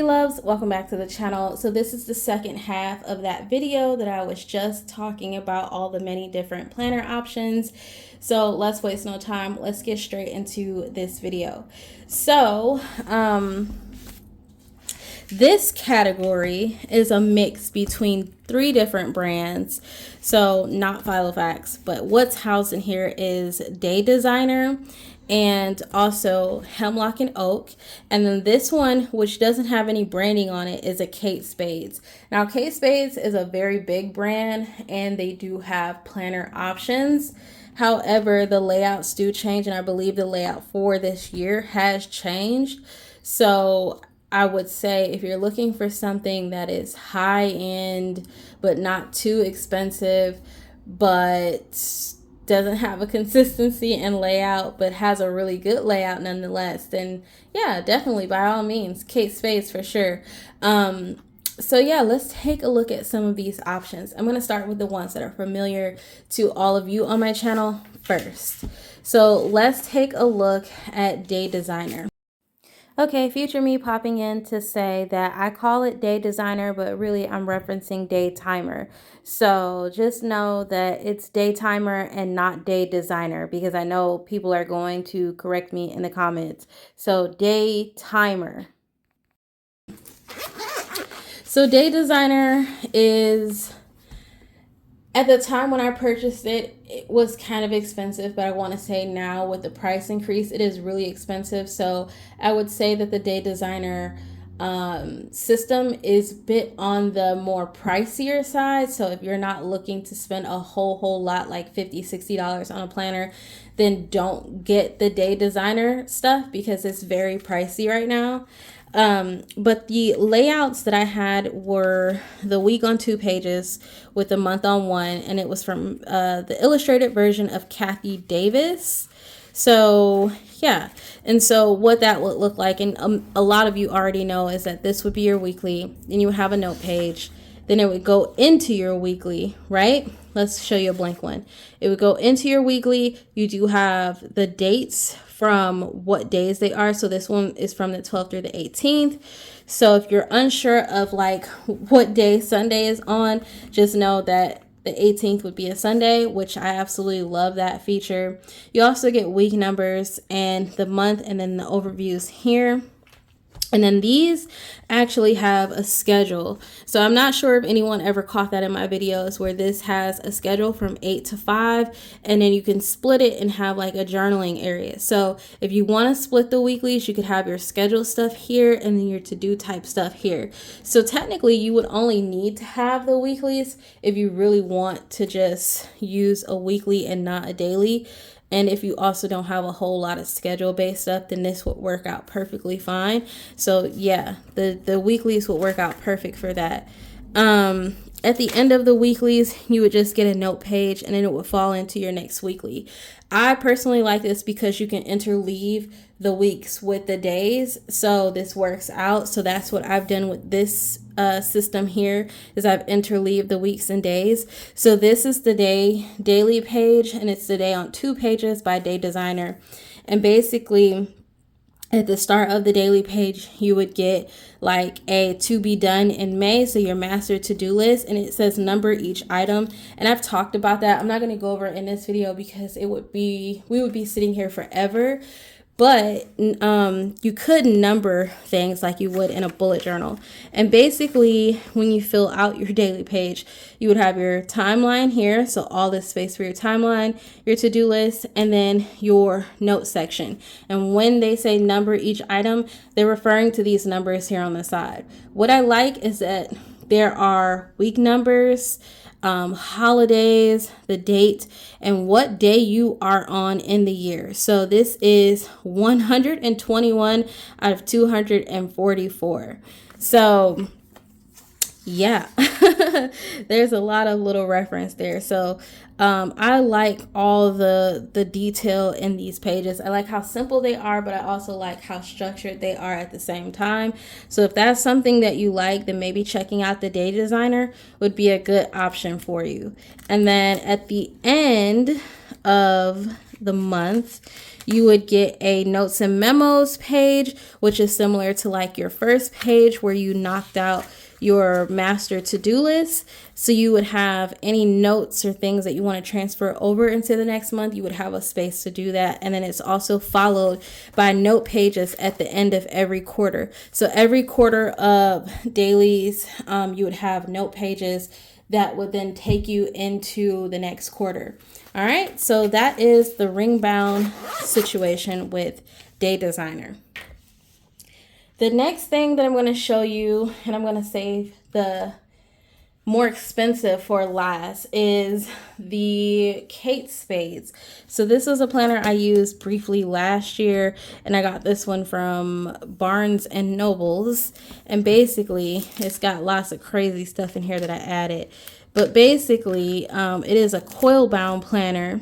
Hey loves, welcome back to the channel. So this is the second half of that video that I was just talking about, all the many different planner options. So let's waste no time. Let's get straight into this video. So this category is a mix between 3 different brands. So not Filofax, but what's housed in here is Day Designer and also Hemlock and Oak. And then this one, which doesn't have any branding on it, is a Kate Spades. Now, Kate Spades is a very big brand and they do have planner options. However, the layouts do change, and I believe the layout for this year has changed. So I would say if you're looking for something that is high end, but not too expensive, but doesn't have a consistency in layout, but has a really good layout nonetheless, then yeah, definitely by all means, Kate Spades for sure. So yeah, let's take a look at some of these options. I'm going to start with the ones that are familiar to all of you on my channel first. So let's take a look at Day Designer. Okay, future me popping in to say that I call it Day Designer, but really I'm referencing Day Timer. So just know that it's Day Timer and not Day Designer, because I know people are going to correct me in the comments. So Day Timer. So Day Designer is, at the time when I purchased it, it was kind of expensive, but I want to say now with the price increase, it is really expensive. So I would say that the Day Designer system is a bit on the more pricier side. So if you're not looking to spend a whole lot, like $50-$60 on a planner, then don't get the Day Designer stuff because it's very pricey right now. But the layouts that I had were the week on 2 pages with the month on 1, and it was from the illustrated version of Kathy Davis. So yeah, and so what that would look like, and a lot of you already know, is that this would be your weekly, then you would have a note page, then it would go into your weekly, right? Let's show you a blank one. It would go into your weekly. You do have the dates from what days they are. So this one is from the 12th through the 18th. So if you're unsure of like what day Sunday is on, just know that the 18th would be a Sunday, which I absolutely love that feature. You also get week numbers and the month, and then the overviews here. And then these actually have a schedule. So I'm not sure if anyone ever caught that in my videos, where this has a schedule from 8 to 5, and then you can split it and have like a journaling area. So if you want to split the weeklies, you could have your schedule stuff here and then your to-do type stuff here. So technically you would only need to have the weeklies if you really want to just use a weekly and not a daily. And if you also don't have a whole lot of schedule based stuff, then this would work out perfectly fine. So yeah, the weeklies would work out perfect for that. At the end of the weeklies, you would just get a note page and then it would fall into your next weekly. I personally like this because you can interleave the weeks with the days. So this works out. So that's what I've done with this system here, is I've interleaved the weeks and days. So this is the daily page, and it's the day on 2 pages by Day Designer. And basically at the start of the daily page, you would get like a to be done in May, so your master to-do list, and it says number each item. And I've talked about that. I'm not going to go over it in this video because we would be sitting here forever. But you could number things like you would in a bullet journal. And basically, when you fill out your daily page, you would have your timeline here. So all this space for your timeline, your to-do list, and then your note section. And when they say number each item, they're referring to these numbers here on the side. What I like is that there are week numbers, holidays, the date, and what day you are on in the year. So this is 121 out of 244. So yeah, there's a lot of little reference there. So I like all the detail in these pages. I like how simple they are, but I also like how structured they are at the same time. So if that's something that you like, then maybe checking out the Day Designer would be a good option for you. And then at the end of the month, you would get a notes and memos page, which is similar to like your first page where you knocked out your master to-do list. So you would have any notes or things that you want to transfer over into the next month, you would have a space to do that. And then it's also followed by note pages at the end of every quarter. So every quarter of dailies, you would have note pages that would then take you into the next quarter. All right, so that is the ring bound situation with Day Designer. The next thing that I'm going to show you, and I'm going to save the more expensive for last, is the Kate Spades. So this was a planner I used briefly last year, and I got this one from Barnes and Nobles. And basically, it's got lots of crazy stuff in here that I added. But basically, it is a coil bound planner,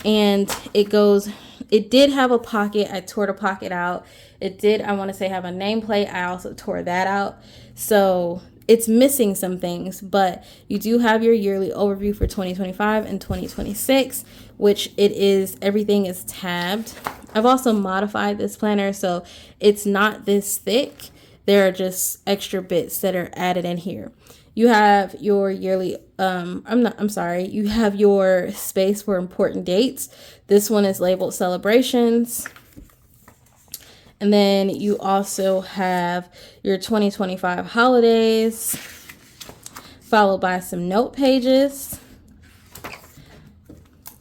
and it did have a pocket. I tore the pocket out. It did, I want to say, have a nameplate. I also tore that out. So it's missing some things, but you do have your yearly overview for 2025 and 2026, which it is, everything is tabbed. I've also modified this planner so it's not this thick. There are just extra bits that are added in here. You have your yearly, you have your space for important dates. This one is labeled celebrations. And then you also have your 2025 holidays, followed by some note pages.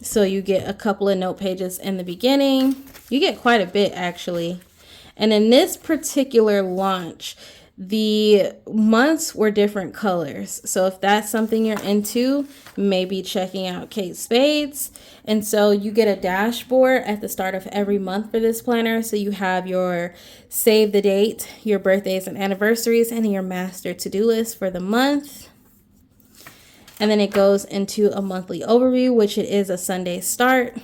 So you get a couple of note pages in the beginning. You get quite a bit, actually. And in this particular launch, the months were different colors. So if that's something you're into, maybe checking out Kate Spades. And so you get a dashboard at the start of every month for this planner. So you have your save the date, your birthdays and anniversaries, and your master to-do list for the month. And then it goes into a monthly overview, which it is a Sunday start.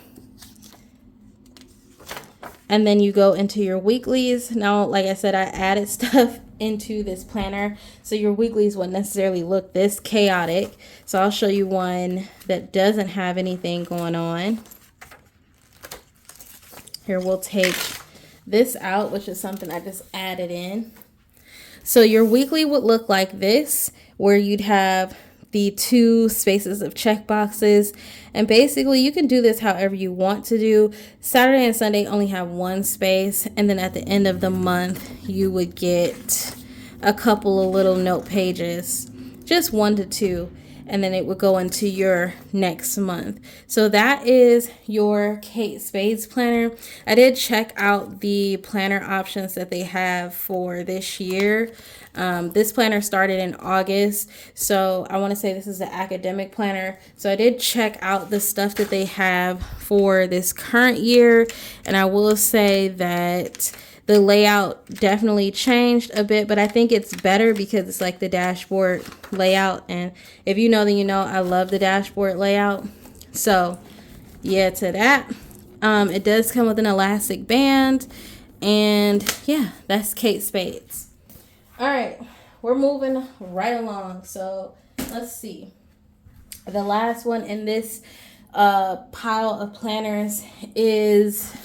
And then you go into your weeklies. Now, like I said, I added stuff into this planner, so your weeklies wouldn't necessarily look this chaotic. So I'll show you one that doesn't have anything going on. Here, we'll take this out, which is something I just added in. So your weekly would look like this, where you'd have the 2 spaces of check boxes, and basically you can do this however you want to do. Saturday and Sunday only have 1 space, and then at the end of the month you would get a couple of little note pages, just 1 to 2, and then it would go into your next month. So that is your Kate Spades planner. I did check out the planner options that they have for this year. This planner started in August, so I want to say this is an academic planner. So I did check out the stuff that they have for this current year, and I will say that the layout definitely changed a bit, but I think it's better because it's like the dashboard layout. And if you know, then you know I love the dashboard layout. So yeah, to that. It does come with an elastic band, and yeah, that's Kate Spades. All right, we're moving right along. So let's see. The last one in this pile of planners is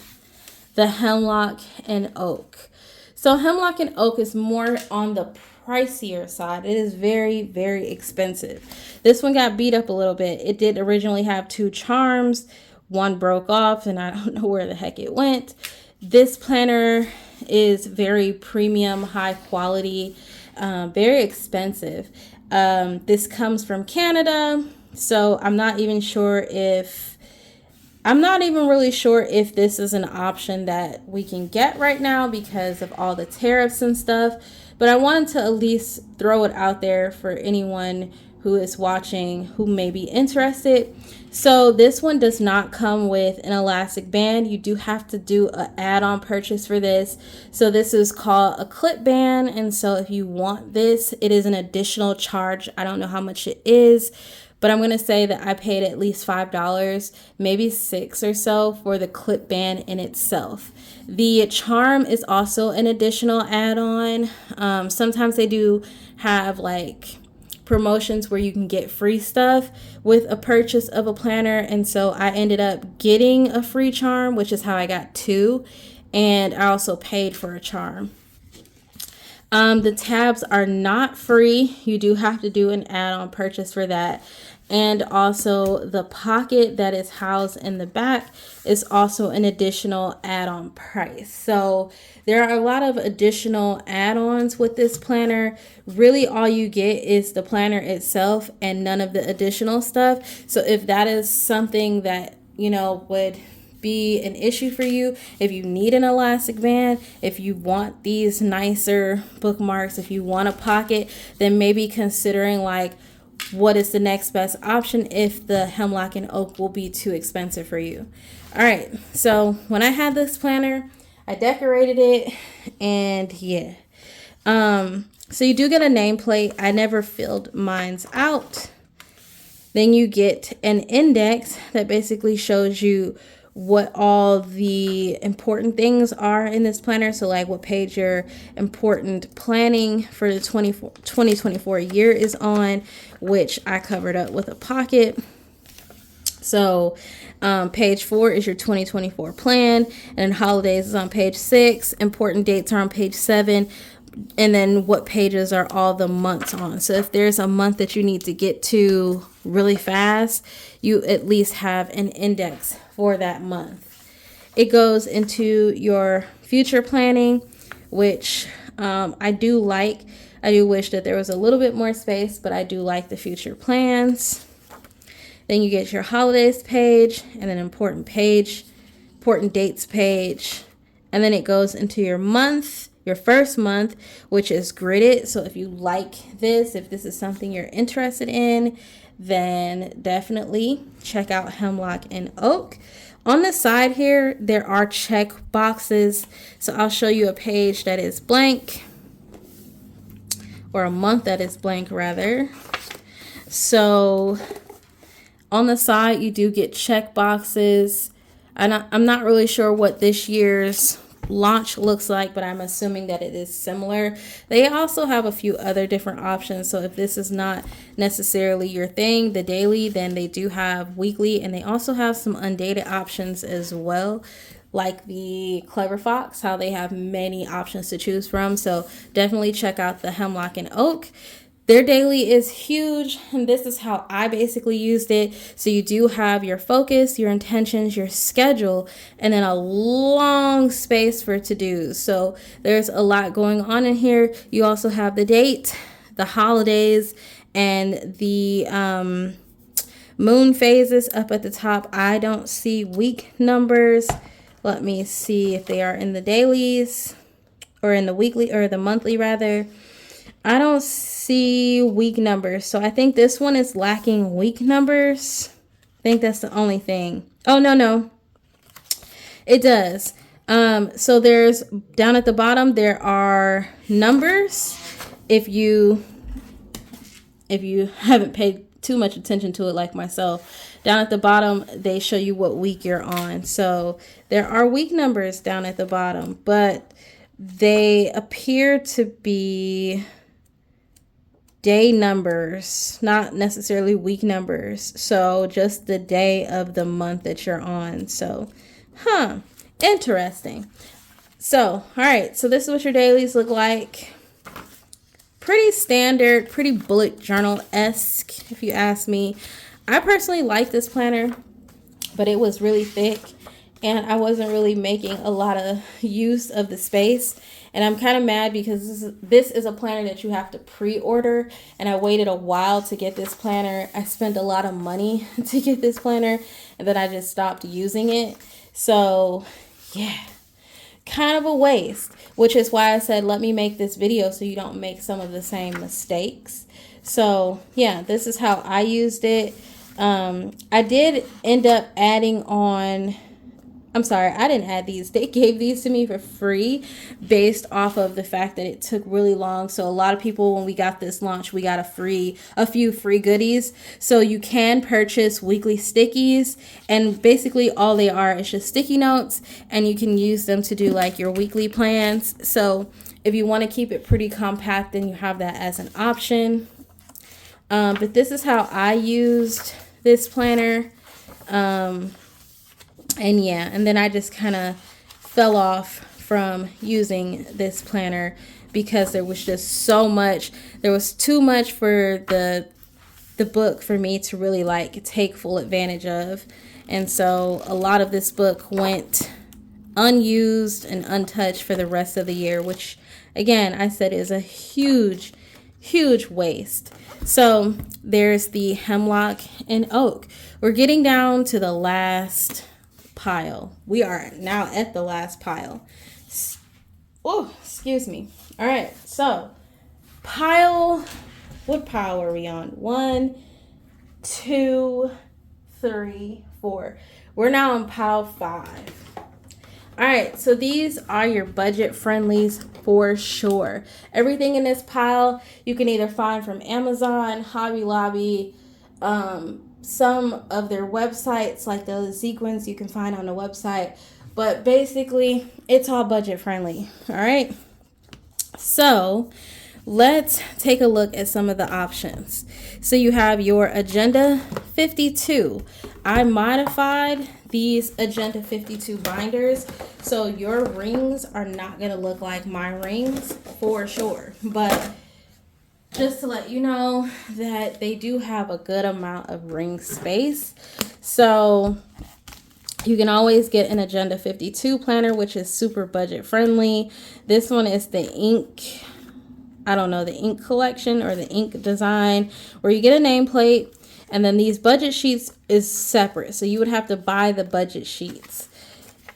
the Hemlock and Oak. So Hemlock and Oak is more on the pricier side. It is very, very expensive. This one got beat up a little bit. It did originally have 2 charms. One broke off, and I don't know where the heck it went. This planner is very premium, high quality, very expensive. This comes from Canada, so I'm not even really sure if this is an option that we can get right now because of all the tariffs and stuff. But I wanted to at least throw it out there for anyone who is watching who may be interested. So this one does not come with an elastic band. You do have to do an add-on purchase for this. So this is called a clip band. And so if you want this, it is an additional charge. I don't know how much it is, but I'm going to say that I paid at least $5, maybe $6 or so for the clip band in itself. The charm is also an additional add-on. Sometimes they do have like promotions where you can get free stuff with a purchase of a planner. And so I ended up getting a free charm, which is how I got two. And I also paid for a charm. The tabs are not free. You do have to do an add-on purchase for that. And also the pocket that is housed in the back is also an additional add-on price. So there are a lot of additional add-ons with this planner. Really all you get is the planner itself and none of the additional stuff. So if that is something that, you know, would be an issue for you, if you need an elastic band, if you want these nicer bookmarks, if you want a pocket, then maybe considering like what is the next best option if the Hemlock and Oak will be too expensive for you. All right, so when I had this planner, I decorated it, and yeah. So you do get a nameplate. I never filled mine's out. Then you get an index that basically shows you what all the important things are in this planner. So like what page your important planning for the 2024 year is on, which I covered up with a pocket. So page 4 is your 2024 plan, and then holidays is on page 6. Important dates are on page 7. And then what pages are all the months on. So if there's a month that you need to get to really fast, you at least have an index for that month. It goes into your future planning, which I do like. I do wish that there was a little bit more space, but I do like the future plans. Then you get your holidays page, and then important dates page. And then it goes into your month, your first month, which is gridded. So if you like this, if this is something you're interested in, then definitely check out Hemlock and Oak. On the side here, there are check boxes. So I'll show you a page that is blank, or a month that is blank rather. So on the side, you do get check boxes. I'm not really sure what this year's launch looks like, but I'm assuming that it is similar. They also have a few other different options. So if this is not necessarily your thing, the daily, then they do have weekly, and they also have some undated options as well, like the Clever Fox, how they have many options to choose from. So definitely check out the Hemlock and Oak. Their daily is huge, and this is how I basically used it. So you do have your focus, your intentions, your schedule, and then a long space for to-dos. So there's a lot going on in here. You also have the date, the holidays, and the moon phases up at the top. I don't see week numbers. Let me see if they are in the dailies or in the weekly, or the monthly rather. I don't see week numbers, so I think this one is lacking week numbers. I think that's the only thing. Oh, no, it does. So there's, down at the bottom, there are numbers. If you haven't paid too much attention to it like myself, down at the bottom, they show you what week you're on. So there are week numbers down at the bottom, but they appear to be day numbers, not necessarily week numbers. So just the day of the month that you're on. So, interesting. So, all right. So this is what your dailies look like. Pretty standard, pretty bullet journal-esque, if you ask me. I personally like this planner, but it was really thick, and I wasn't really making a lot of use of the space. And I'm kind of mad because this is a planner that you have to pre-order, and I waited a while to get this planner. I spent a lot of money to get this planner, and then I just stopped using it. So yeah, kind of a waste, which is why I said let me make this video so you don't make some of the same mistakes. So yeah, this is how I used it. I did end up adding on, I'm sorry, I didn't add these. They gave these to me for free based off of the fact that it took really long. So a lot of people, when we got this launch, we got a few free goodies. So you can purchase weekly stickies, and basically all they are is just sticky notes, and you can use them to do like your weekly plans. So if you want to keep it pretty compact, then you have that as an option. But this is how I used this planner. And yeah, and then I just kind of fell off from using this planner because there was just so much. There was too much for the book for me to really like take full advantage of. And so a lot of this book went unused and untouched for the rest of the year, which again, I said is a huge waste. So there's the Hemlock and Oak. We're getting down to the last pile. We are now at the last pile. Oh, excuse me. All right, so what pile are we on? 1, 2, 3, 4. We're now on pile 5. All right, so these are your budget friendlies for sure. Everything in this pile you can either find from Amazon, Hobby Lobby, some of their websites like the sequins you can find on the website. But basically, it's all budget friendly. All right, so let's take a look at some of the options. So you have your Agenda 52. I modified these Agenda 52 binders, so your rings are not going to look like my rings for sure. But just to let you know that they do have a good amount of ring space. So you can always get an Agenda 52 planner, which is super budget friendly. This one is the ink, the ink collection or the ink design, where you get a nameplate, and then these budget sheets is separate. So you would have to buy the budget sheets.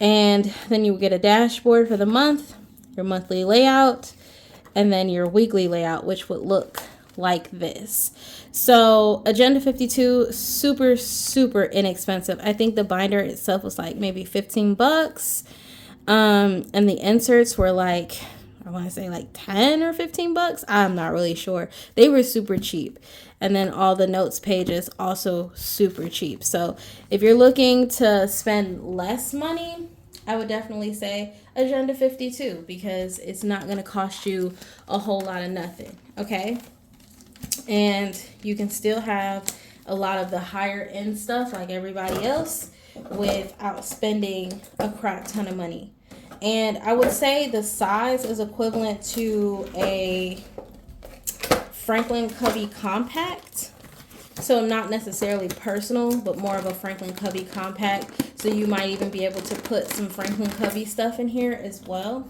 And then you would get a dashboard for the month, your monthly layout, and then your weekly layout, which would look like this. So Agenda 52, super inexpensive. I think the binder itself was like maybe $15. And the inserts were like, I want to say like 10 or $15. I'm not really sure. They were super cheap. And then all the notes pages also super cheap. So if you're looking to spend less money, I would definitely say Agenda 52 because it's not going to cost you a whole lot of nothing. Okay. And you can still have a lot of the higher end stuff like everybody else without spending a crap ton of money. And I would say the size is equivalent to a Franklin Covey compact. So not necessarily personal, but more of a Franklin Covey compact. So you might even be able to put some Franklin Covey stuff in here as well.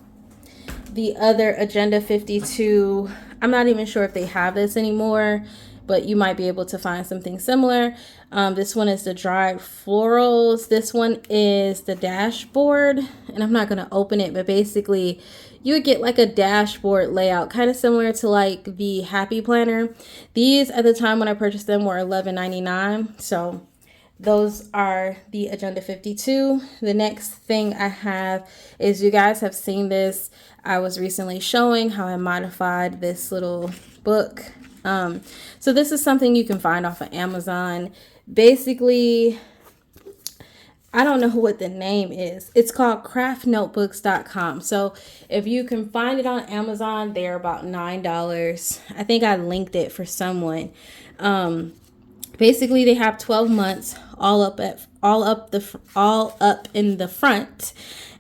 The other Agenda 52, I'm not even sure if they have this anymore, but you might be able to find something similar. This one is the dried florals. This one is the dashboard, and I'm not going to open it, but basically you would get like a dashboard layout, kind of similar to like the Happy Planner. These at the time when I purchased them were $11.99. So those are the Agenda 52. The next thing I have is, you guys have seen this. I was recently showing how I modified this little book. So this is something you can find off of Amazon. Basically, I don't know what the name is. It's called craftnotebooks.com. So if you can find it on Amazon, they're about $9. I think I linked it for someone. Basically, they have 12 months all up in the front,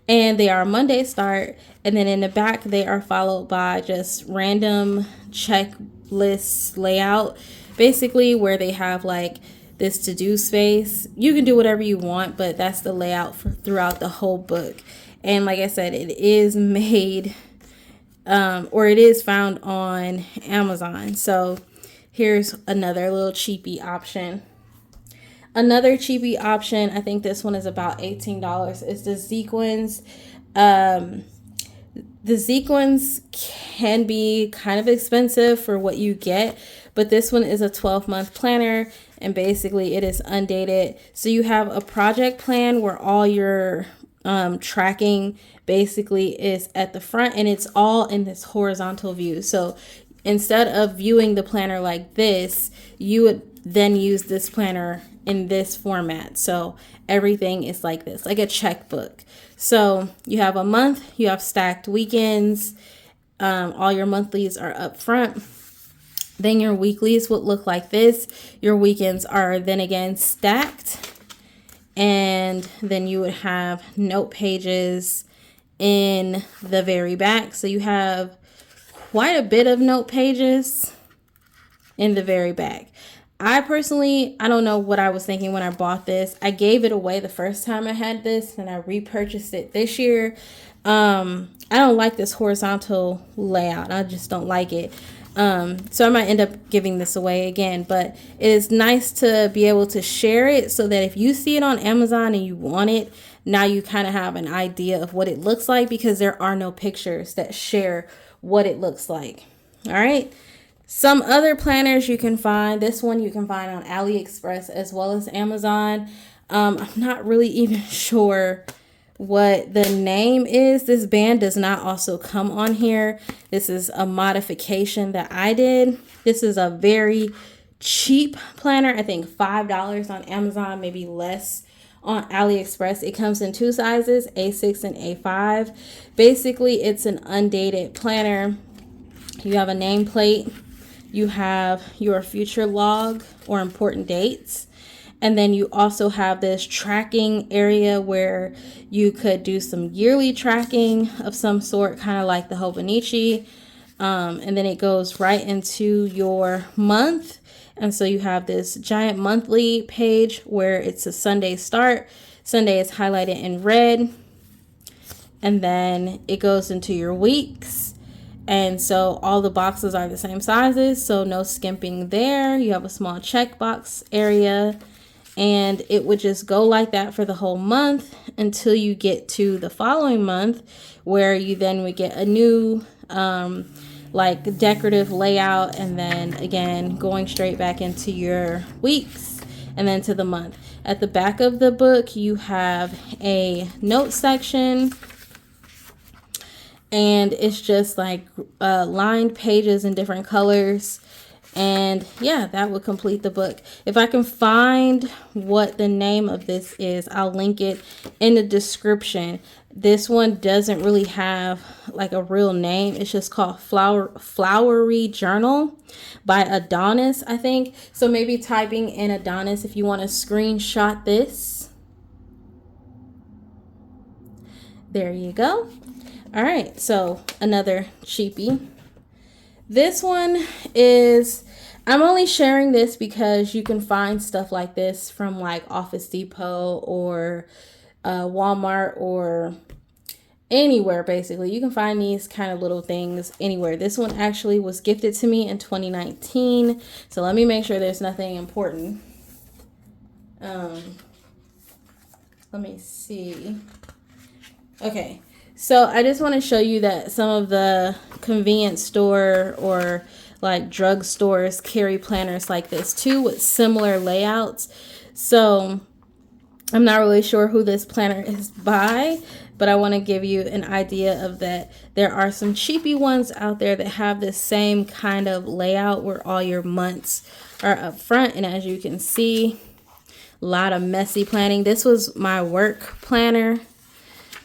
and they are Monday start, and then in the back they are followed by just random checklist layout, basically where they have like this to-do space. You can do whatever you want, but that's the layout throughout the whole book. And like I said, it is made or it is found on Amazon. So here's another little cheapy option. Another cheapy option, I think this one is about $18, is the sequins. The sequins can be kind of expensive for what you get, but this one is a 12-month planner, and basically it is undated. So you have a project plan where all your tracking basically is at the front, and it's all in this horizontal view. So instead of viewing the planner like this, you would then use this planner in this format. So everything is like this, like a checkbook. So you have a month, you have stacked weekends, all your monthlies are up front. Then your weeklies would look like this. Your weekends are then again stacked. And then you would have note pages in the very back. So you have quite a bit of note pages in the very back. I personally, I don't know what I was thinking when I bought this. I gave it away the first time I had this, and I repurchased it this year. I don't like this horizontal layout. I just don't like it. So I might end up giving this away again, but it is nice to be able to share it so that if you see it on Amazon and you want it, now you kind of have an idea of what it looks like, because there are no pictures that share what it looks like. All right. Some other planners you can find. This one you can find on AliExpress as well as Amazon. I'm not really even sure what the name is. This band does not also come on here. This is a modification that I did. This is a very cheap planner. I think $5 on Amazon, maybe less on AliExpress. It comes in two sizes, A6 and A5. Basically, it's an undated planner. You have a nameplate. You have your future log or important dates. And then you also have this tracking area where you could do some yearly tracking of some sort, kind of like the Hobonichi. And then it goes right into your month. And so you have this giant monthly page where it's a Sunday start. Sunday is highlighted in red. And then it goes into your weeks. And so all the boxes are the same sizes, so no skimping there. You have a small checkbox area, and it would just go like that for the whole month until you get to the following month, where you then would get a new like decorative layout, and then again going straight back into your weeks and then to the month. At the back of the book, you have a note section. And it's just like lined pages in different colors. And yeah, that would complete the book. If I can find what the name of this is, I'll link it in the description. This one doesn't really have like a real name. It's just called Flowery Journal by Adonis, I think. So maybe typing in Adonis if you want to screenshot this. There you go. All right, so another cheapie. This one is, I'm only sharing this because you can find stuff like this from like Office Depot or Walmart or anywhere. Basically, you can find these kind of little things anywhere. This one actually was gifted to me in 2019. So let me make sure there's nothing important. Let me see. Okay. So I just want to show you that some of the convenience store or like drug stores carry planners like this too, with similar layouts. So I'm not really sure who this planner is by, but I want to give you an idea of that. There are some cheapy ones out there that have this same kind of layout where all your months are up front. And as you can see, a lot of messy planning. This was my work planner.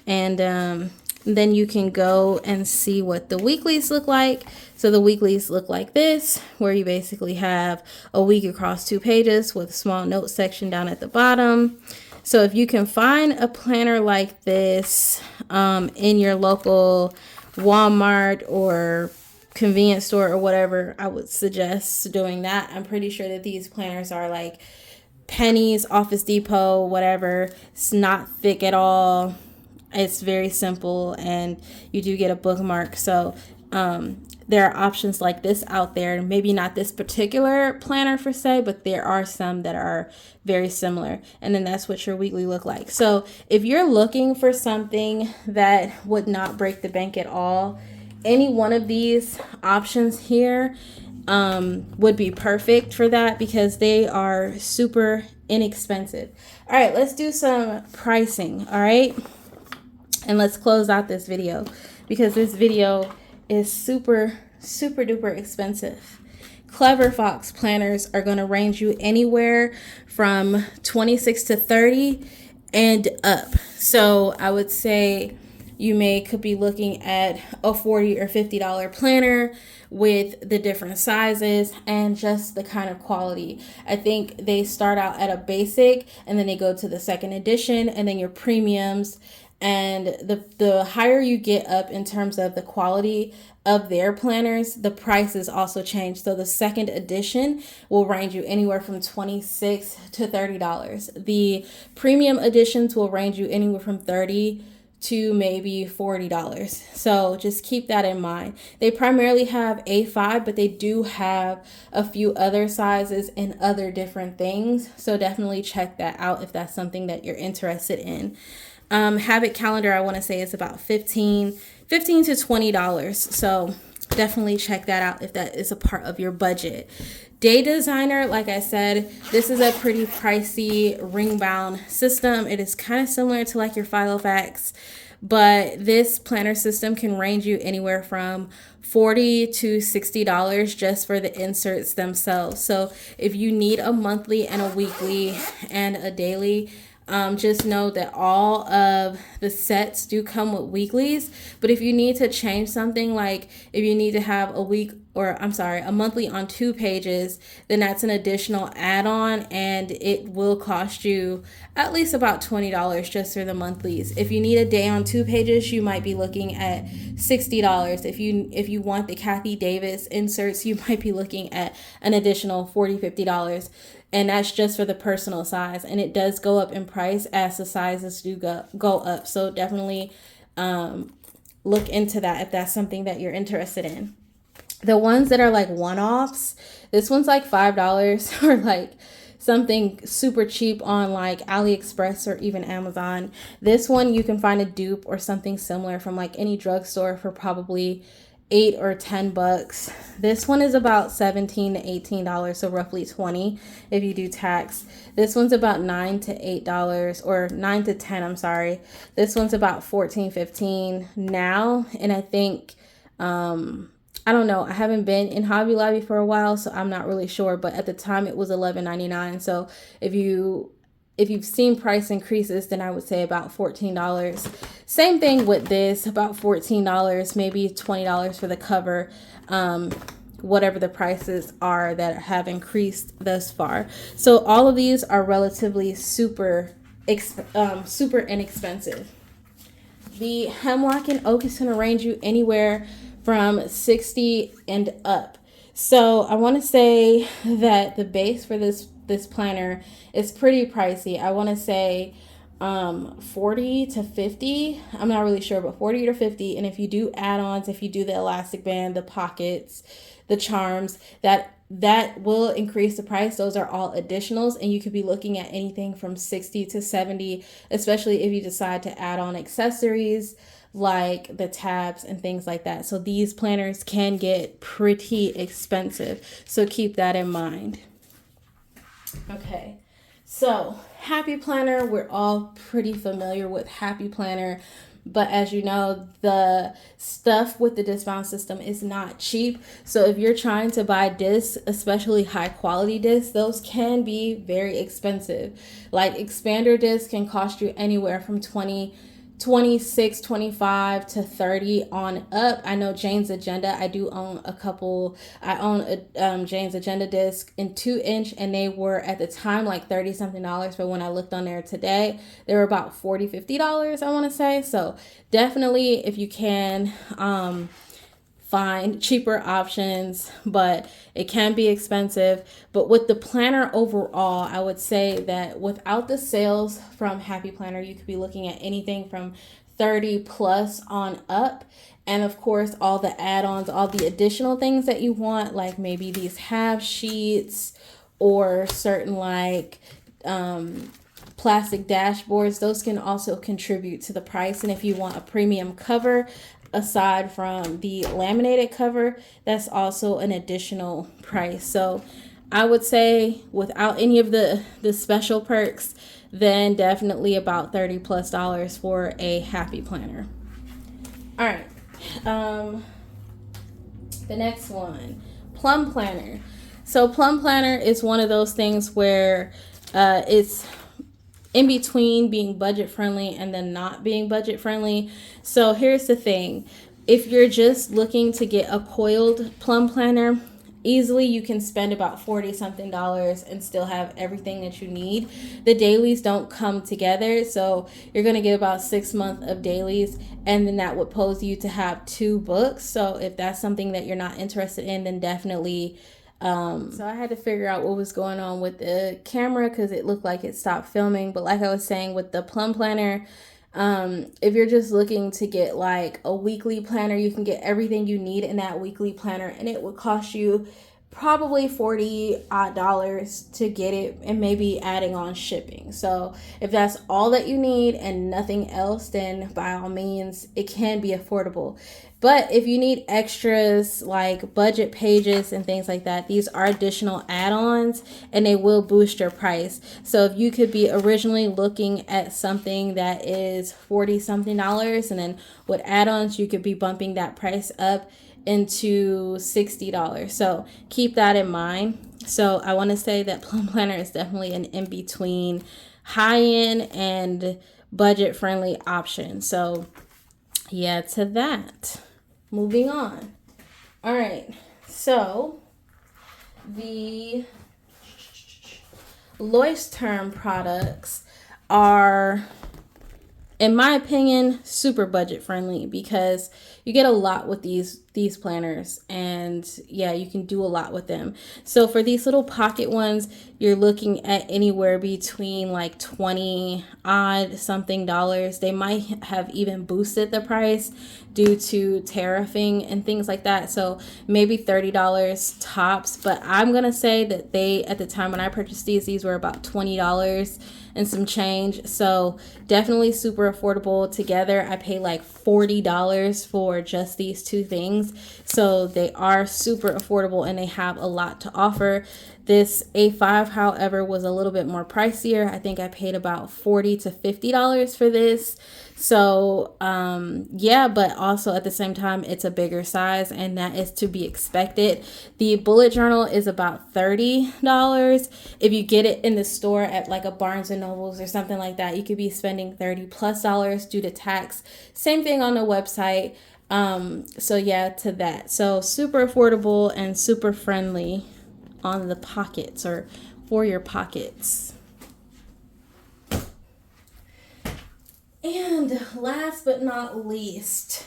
And then you can go and see what the weeklies look like. So the weeklies look like this, where you basically have a week across 2 pages with a small note section down at the bottom. So if you can find a planner like this in your local Walmart or convenience store or whatever, I would suggest doing that. I'm pretty sure that these planners are like pennies, Office Depot, whatever. It's not thick at all. It's very simple, and you do get a bookmark. So there are options like this out there. Maybe not this particular planner per se, but there are some that are very similar. And then that's what your weekly look like. So if you're looking for something that would not break the bank at all, any one of these options here would be perfect for that, because they are super inexpensive. All right, let's do some pricing. All right. And let's close out this video, because this video is super duper expensive. Clever Fox planners are going to range you anywhere from 26 to 30 and up. So I would say You could be looking at a $40 or $50 planner with the different sizes and just the kind of quality. I think they start out at a basic and then they go to the second edition and then your premiums. And the higher you get up in terms of the quality of their planners, the prices also change. So the second edition will range you anywhere from $26 to $30. The premium editions will range you anywhere from $30 to maybe $40. So just keep that in mind. They primarily have A5, but they do have a few other sizes and other different things. So definitely check that out if that's something that you're interested in. Habit calendar, I want to say, is about $15 to $20. So definitely check that out if that is a part of your budget. Day designer, like I said, this is a pretty pricey ring bound system. It is kind of similar to like your Filofax, but this planner system can range you anywhere from $40 to $60 just for the inserts themselves. So if you need a monthly and a weekly and a daily, just know that all of the sets do come with weeklies, but if you need to change something, like if you need to have a monthly on 2 pages, then that's an additional add-on and it will cost you at least about $20 just for the monthlies. If you need a day on 2 pages, you might be looking at $60. If you want the Kathy Davis inserts, you might be looking at an additional $40, $50. And that's just for the personal size. And it does go up in price as the sizes do go up. So definitely look into that if that's something that you're interested in. The ones that are like one-offs, this one's like $5 or like something super cheap on like AliExpress or even Amazon. This one you can find a dupe or something similar from like any drugstore for probably $8 or $10. This one is about $17 to $18, so roughly $20 if you do tax. This one's about $9 to $8 or $9 to $10. I'm sorry. This one's about $14, $15 now, and I think I don't know. I haven't been in Hobby Lobby for a while, so I'm not really sure. But at the time, it was $11.99. So if you've seen price increases, then I would say about $14. Same thing with this, about $14, maybe $20 for the cover, whatever the prices are that have increased thus far. So all of these are relatively super inexpensive. The Hemlock and Oak is going to range you anywhere from $60 and up. So I want to say that the base for this planner is pretty pricey. I want to say $40 to $50. I'm not really sure, but $40 to $50. And if you do add-ons, if you do the elastic band, the pockets, the charms, that will increase the price. Those are all additionals, and you could be looking at anything from $60 to $70, especially if you decide to add on accessories like the tabs and things like that. So these planners can get pretty expensive. So keep that in mind. Okay, so Happy Planner, we're all pretty familiar with Happy Planner, but as you know, the stuff with the discount system is not cheap. So if you're trying to buy discs, especially high quality discs, those can be very expensive. Like expander discs can cost you anywhere from $26, $25 to $30 on up. I know Jane's Agenda, I do own a couple. I own a Jane's Agenda disc in 2-inch, and they were at the time like $30 something, but when I looked on there today, they were about $40, $50, I want to say. So definitely, if you can find cheaper options, but it can be expensive. But with the planner overall, I would say that without the sales from Happy Planner, you could be looking at anything from 30 plus on up. And of course, all the add-ons, all the additional things that you want, like maybe these half sheets or certain like plastic dashboards, those can also contribute to the price. And if you want a premium cover, aside from the laminated cover, that's also an additional price. So I would say without any of the special perks, then definitely about $30 plus for a Happy Planner. All right. The next one, Plum Planner. So Plum Planner is one of those things where it's in between being budget friendly and then not being budget friendly. So here's the thing. If you're just looking to get a coiled plum planner, easily you can spend about 40 something dollars and still have everything that you need. The dailies don't come together, so you're going to get about 6 months of dailies, and then that would pose you to have 2 books. So if that's something that you're not interested in, then definitely so I had to figure out what was going on with the camera because it looked like it stopped filming. But like I was saying with the Plum Planner, if you're just looking to get like a weekly planner, you can get everything you need in that weekly planner, and it would cost you probably $40 to get it, and maybe adding on shipping. So if that's all that you need and nothing else, then by all means it can be affordable. But if you need extras like budget pages and things like that, these are additional add-ons and they will boost your price. So if you could be originally looking at something that is 40 something dollars, and then with add-ons you could be bumping that price up into $60. So keep that in mind. So I want to say that Plum Planner is definitely an in-between high-end and budget-friendly option. So yeah, to that. Moving on. All right. So the Loyterm products are, in my opinion, super budget friendly because you get a lot with these planners, and yeah, you can do a lot with them. So for these little pocket ones, you're looking at anywhere between like 20 odd something dollars. They might have even boosted the price due to tariffing and things like that. So maybe $30 tops, but I'm gonna say that they, at the time when I purchased these were about $20 and some change. So definitely super affordable. Together I paid like $40 for just these 2 things. So they are super affordable and they have a lot to offer. This A5, however, was a little bit more pricier. I think I paid about $40 to $50 for this. So yeah, but also at the same time it's a bigger size, and that is to be expected. The bullet journal is about $30. If you get it in the store at like a Barnes and Nobles or something like that, you could be spending $30+ due to tax. Same thing on the website. So yeah, to that. So super affordable and super friendly on the pockets, or for your pockets. And last but not least,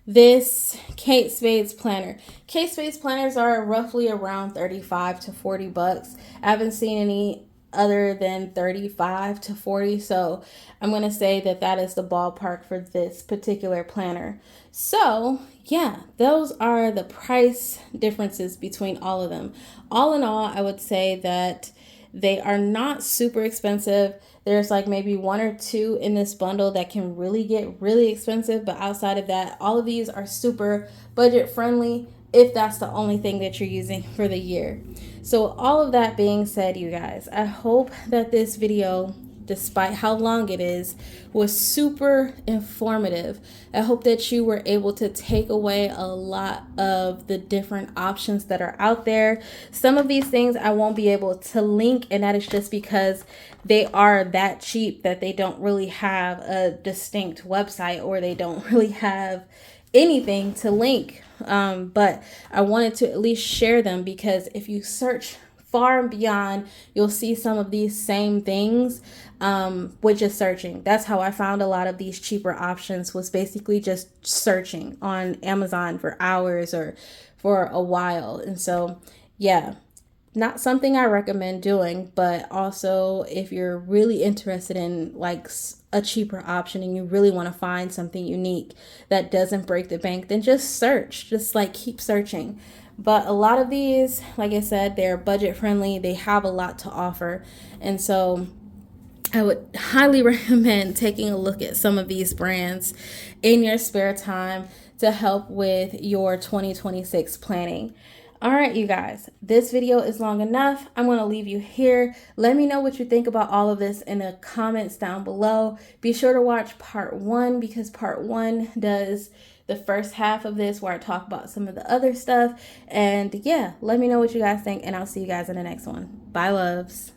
this Kate Spades planner. Kate Spades planners are roughly around 35 to 40 bucks. I haven't seen any other than 35 to 40, so I'm going to say that that is the ballpark for this particular planner. So yeah, those are the price differences between all of them. All in all, I would say that they are not super expensive. There's like maybe 1 or 2 in this bundle that can really get really expensive, but outside of that, all of these are super budget friendly if that's the only thing that you're using for the year. So all of that being said, you guys, I hope that this video, despite how long it is, was super informative. I hope that you were able to take away a lot of the different options that are out there. Some of these things I won't be able to link, and that is just because they are that cheap that they don't really have a distinct website, or they don't really have anything to link. But I wanted to at least share them, because if you search far and beyond, you'll see some of these same things with just searching. That's how I found a lot of these cheaper options, was basically just searching on Amazon for hours or for a while. And so yeah, not something I recommend doing, but also if you're really interested in like a cheaper option and you really want to find something unique that doesn't break the bank, then just search, just like keep searching. But a lot of these, like I said, they're budget friendly. They have a lot to offer. And so I would highly recommend taking a look at some of these brands in your spare time to help with your 2026 planning. All right, you guys, this video is long enough. I'm going to leave you here. Let me know what you think about all of this in the comments down below. Be sure to watch part 1, because part 1 does the first half of this where I talk about some of the other stuff. And yeah, let me know what you guys think, and I'll see you guys in the next one. Bye, loves.